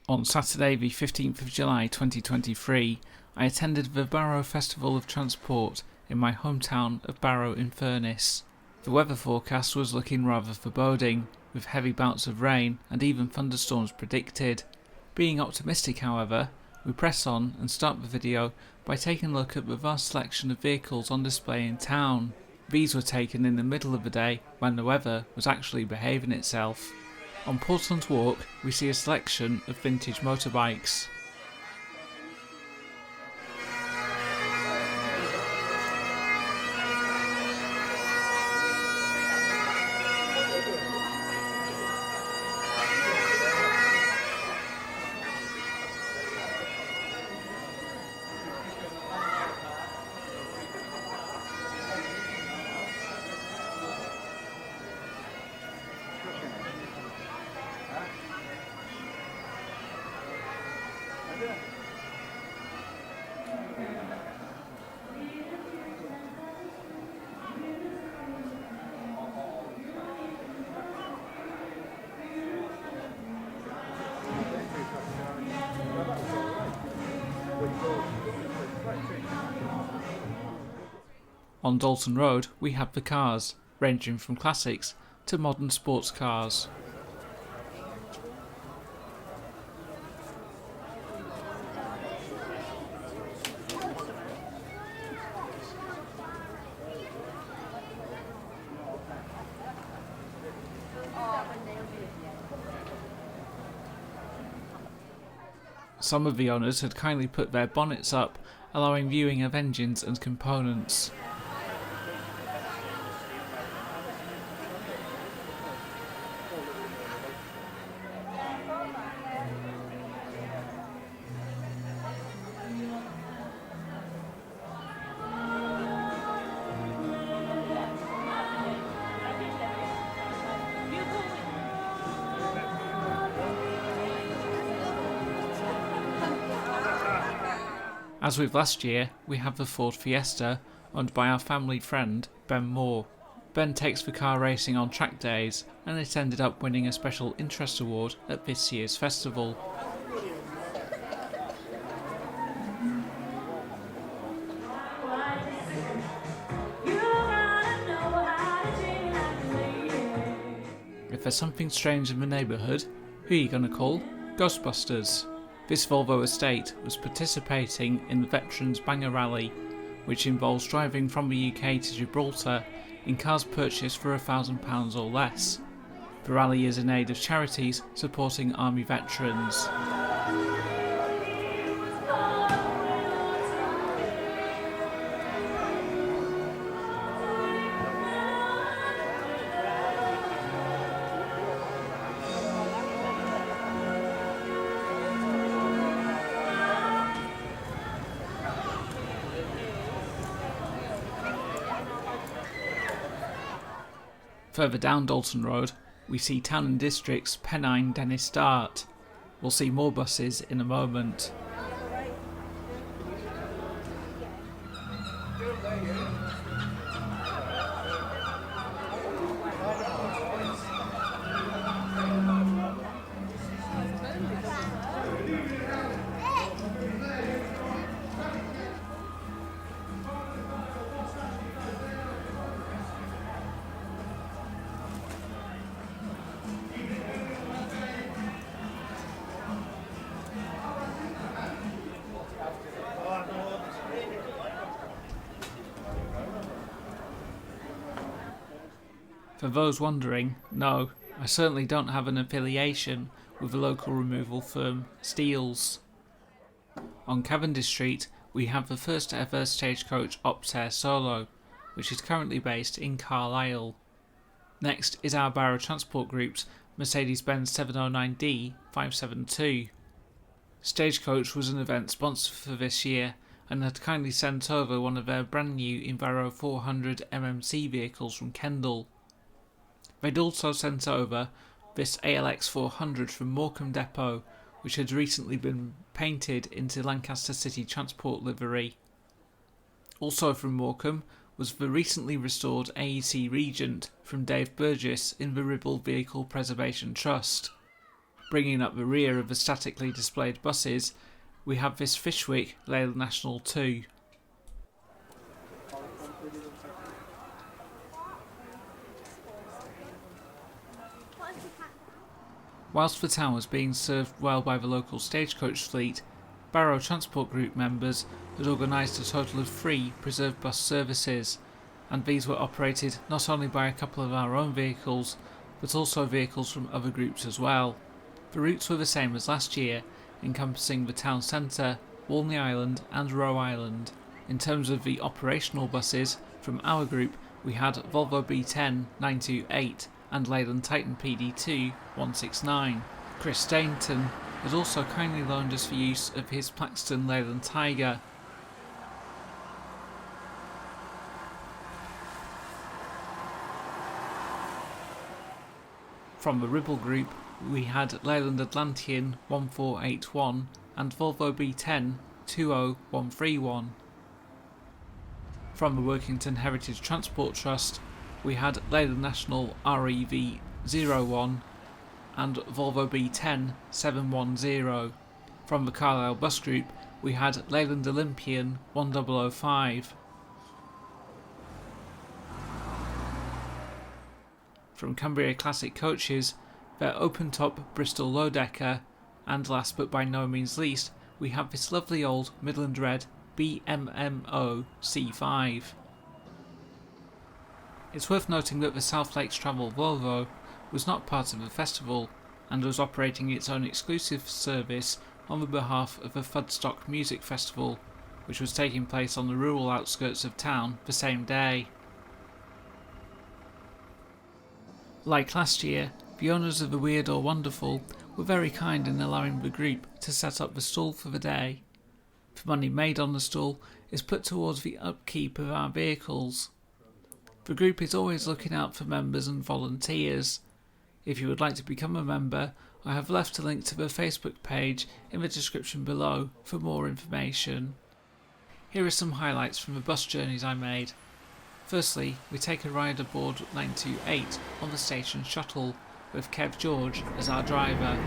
On Saturday the 15th of July 2023, I attended the Barrow Festival of Transport in my hometown of Barrow-in-Furness. The weather forecast was looking rather foreboding, with heavy bouts of rain and even thunderstorms predicted. Being optimistic, however, we press on and start the video by taking a look at the vast selection of vehicles on display in town. These were taken in the middle of the day when the weather was actually behaving itself. On Portland Walk, we see a selection of vintage motorbikes. On Dalton Road, we have the cars, ranging from classics to modern sports cars. Some of the owners had kindly put their bonnets up, allowing viewing of engines and components. As with last year, we have the Ford Fiesta, owned by our family friend, Ben Moore. Ben takes the car racing on track days, and it ended up winning a Special Interest Award at this year's festival. If there's something strange in the neighbourhood, who are you gonna call? Ghostbusters. This Volvo estate was participating in the Veterans Banger Rally, which involves driving from the UK to Gibraltar in cars purchased for £1,000 or less. The rally is in aid of charities supporting Army veterans. Further down Dalton Road, we see Town and District's Pennine Dennis Dart. We'll see more buses in a moment. For those wondering, no, I certainly don't have an affiliation with the local removal firm Steels. On Cavendish Street, we have the first ever Stagecoach Optare Solo, which is currently based in Carlisle. Next is our Barrow Transport Group's Mercedes-Benz 709D 572. Stagecoach was an event sponsor for this year and had kindly sent over one of their brand new Barrow 400 MMC vehicles from Kendal. They'd also sent over this ALX 400 from Morecambe Depot, which had recently been painted into Lancaster City Transport livery. Also from Morecambe was the recently restored AEC Regent from Dave Burgess in the Ribble Vehicle Preservation Trust. bringing up the rear of the statically displayed buses, we have this Fishwick Leyland National 2. Whilst the town was being served well by the local stagecoach fleet, Barrow Transport Group members had organised a total of 3 preserved bus services, and these were operated not only by a couple of our own vehicles, but also vehicles from other groups as well. The routes were the same as last year, encompassing the town centre, Walney Island and Roe Island. In terms of the operational buses, from our group we had Volvo B10 928 and Leyland Titan PD2 169. Chris Stainton had also kindly loaned us the use of his Plaxton Leyland Tiger. From the Ribble group we had Leyland Atlantean 1481 and Volvo B10 20131. From the Workington Heritage Transport Trust we had Leyland National REV 01 and Volvo B10 710. From the Carlisle Bus Group we had Leyland Olympian 1005. From Cumbria Classic Coaches, their open-top Bristol low-decker, and last but by no means least, we have this lovely old Midland Red BMMO C5. It's worth noting that the South Lakes Travel Volvo was not part of the festival, and was operating its own exclusive service on the behalf of the Fudstock Music Festival, which was taking place on the rural outskirts of town the same day. Like last year, the owners of the Weird or Wonderful were very kind in allowing the group to set up the stall for the day. The money made on the stall is put towards the upkeep of our vehicles. The group is always looking out for members and volunteers. If you would like to become a member, I have left a link to the Facebook page in the description below for more information. Here are some highlights from the bus journeys I made. Firstly, we take a ride aboard 928 on the station shuttle, with Kev George as our driver.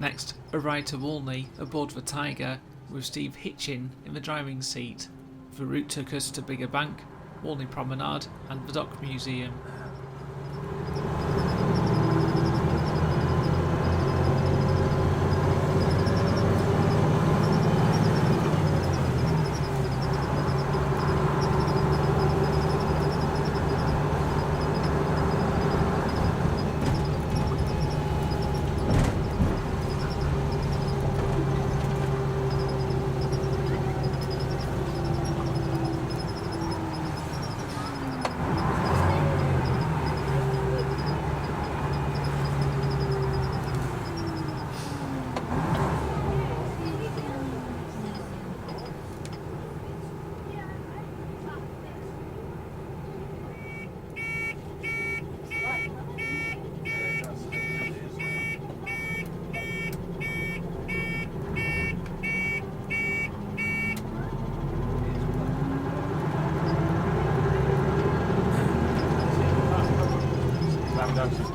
Next, a ride to Walney aboard the Tiger with Steve Hitchin in the driving seat. The route took us to Bigger Bank, Walney Promenade and the Dock Museum.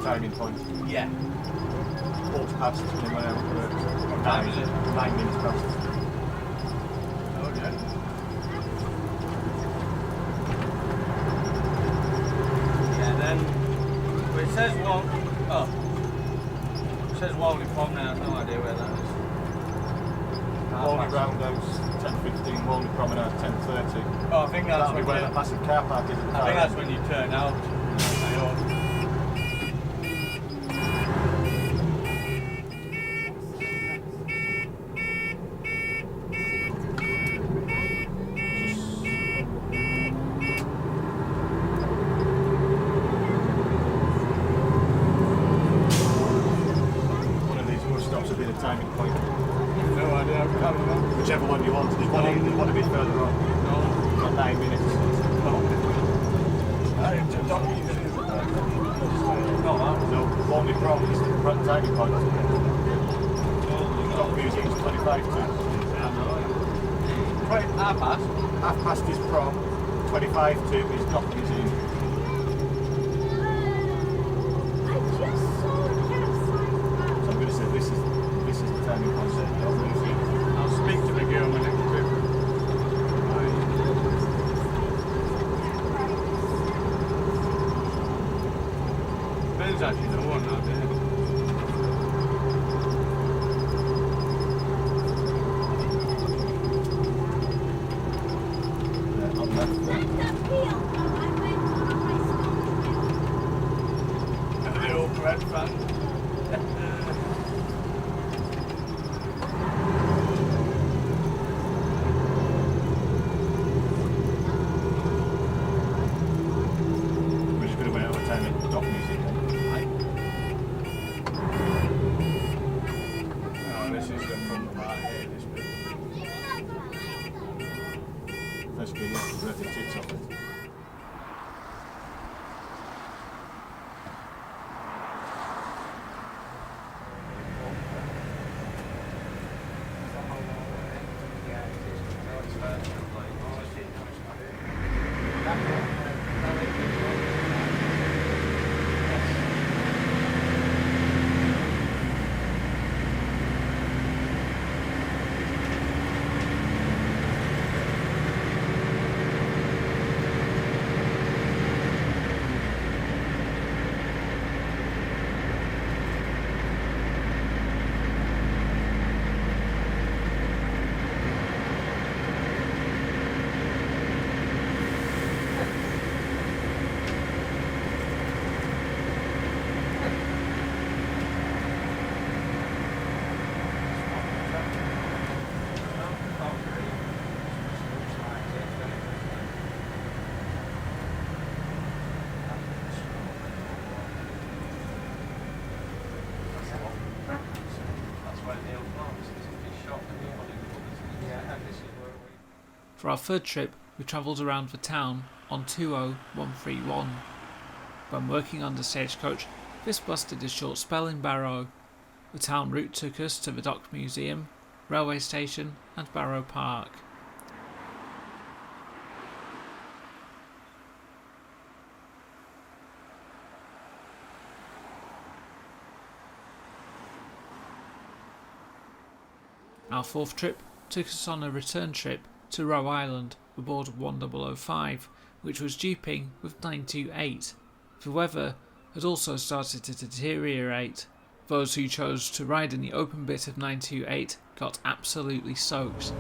Timing point. Yeah. Quarter past 9 minutes past. Okay. Yeah, then well, it says one. Oh, it says Walney Promenade. I have no idea where that is. Walney Roundhouse 10:15, Walney Promenade 10:30. Oh, I think that's That'll be where the massive car park is. I think that's when you turn out. One of these bus stops will be the timing point. No idea. I can't remember. Whichever one you want. There's one a bit further on. No. Got 9 minutes. No, Walney Prom is the front timing point. Dock Museum is 25 to. Right, Half past is Prom, 25 to is Dock Museum. So I'm going to say this is the timing point. I'll speak to the girl when next trip. Ben's actually the one out there. The old bread fan. We're just going to wait over time at Dock Museum. Oh, this is the front part here, this bit. First video, the tits off it. For our third trip, we travelled around the town on 20131. When working on the stagecoach, this bus did a short spell in Barrow. The town route took us to the Dock Museum, railway station and Barrow Park. Our fourth trip took us on a return trip to Roe Island aboard 1005, which was duping with 928. The weather had also started to deteriorate. Those who chose to ride in the open bit of 928 got absolutely soaked.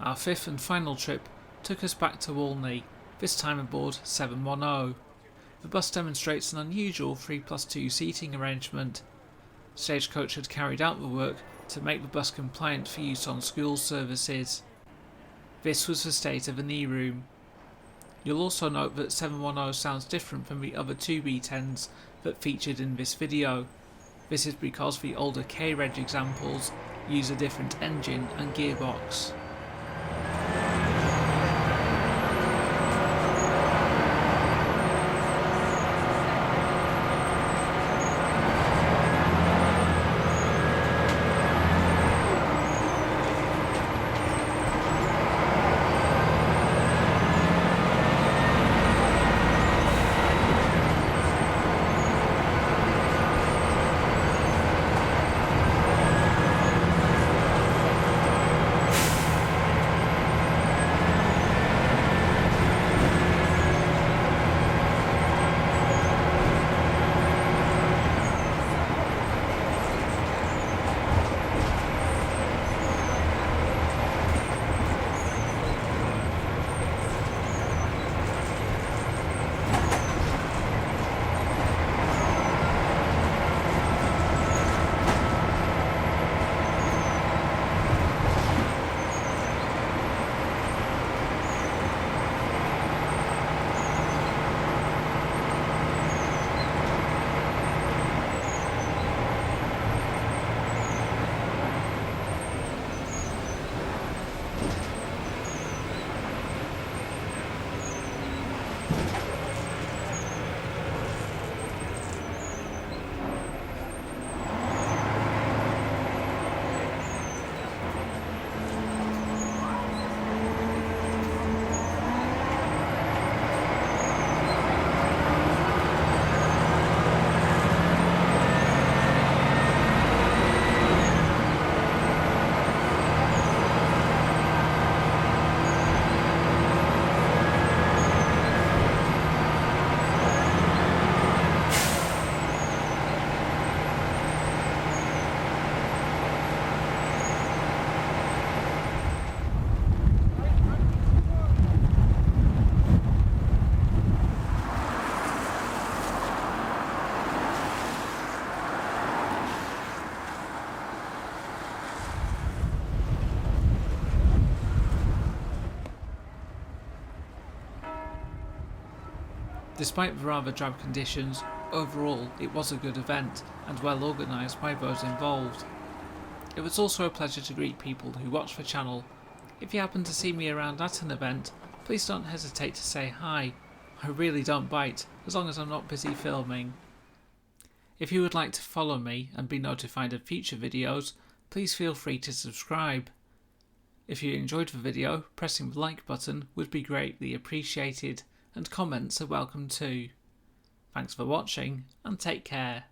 Our fifth and final trip took us back to Walney, this time aboard 710. The bus demonstrates an unusual 3+2 seating arrangement. Stagecoach had carried out the work to make the bus compliant for use on school services. This was the state of the knee room. You'll also note that 710 sounds different from the other two B10s that featured in this video. This is because the older K-Reg examples use a different engine and gearbox. Despite the rather drab conditions, overall it was a good event and well organised by those involved. It was also a pleasure to greet people who watch the channel. If you happen to see me around at an event, please don't hesitate to say hi. I really don't bite, as long as I'm not busy filming. If you would like to follow me and be notified of future videos, please feel free to subscribe. If you enjoyed the video, pressing the like button would be greatly appreciated, and comments are welcome too. Thanks for watching, and take care.